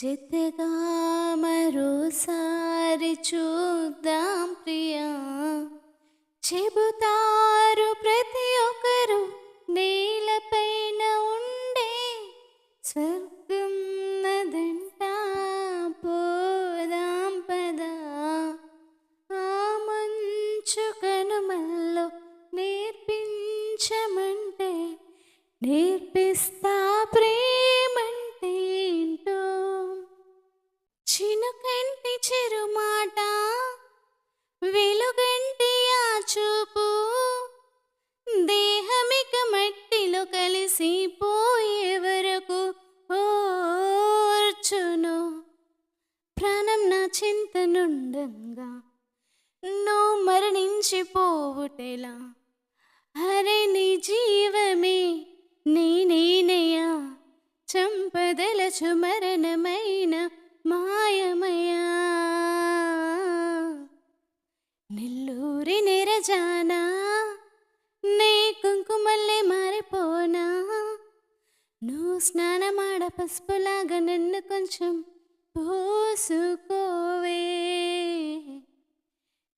జతగా మరోసారి చూద్దాం ప్రియా, చెబుతారు ప్రతి ఒక్కరు నేలపైన ఉండే స్వర్గం నదంట. పోదాం పదా ఆ మంచు కనుమల్లో నేర్పించమంటే నేర్పిస్తా ప్రేమంటే ఏంటో. చినుకంటి చిరుమాట, వెలుగంటి ఆ చూపు, దేహమిక మట్టిలో కలిసిపోయే వరకు ఓర్చును. ప్రాణం నా చింత నుండంగా నువ్వు మరణించిపోవుటెలా? అరే నీ జీవమే నేనేనయ్యా, చంపదలచు మరణమైన మాయమయా. నెల్లూరి నెరజానా, నీ కుంకుమల్లే మారిపోనా? నువ్వు స్నానమాడ పసుపులాగా నన్ను కొంచెం పోసుకోవే,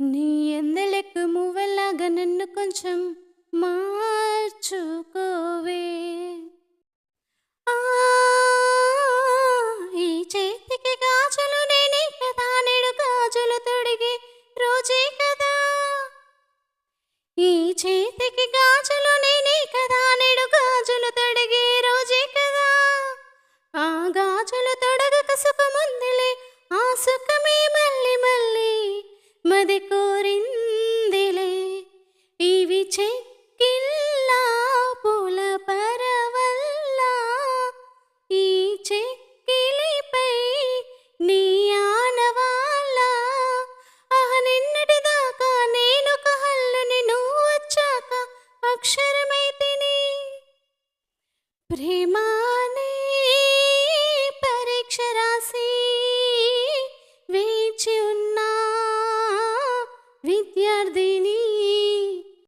నీ ఎందలెక్కు మువ్వలాగా నన్ను కొంచెం మార్చుకోవే. ఆ, ఈ చేతికి గాజులు నేనే కదా, నేడు గాజులు తొడిగే రోజే కదా. ఈ చేతికి గాజులు నేనే కదా, నేడు గాజులు తొడిగే రోజే కదా. ఆ గాజులు తొడగక సుఖముందిలే, ఆ సుఖమే మళ్ళీ మళ్ళీ మది కోరిందిలే. ఇవి చెక్కిల్లా పూల పరవల్లా, ఈ చెక్కిలిపై నీ ఆనవాళ్ళ. నిన్నటి దాకా నేను కహల్లుని, నువ్వు వచ్చాక అక్షరమైతిని. ప్రేమ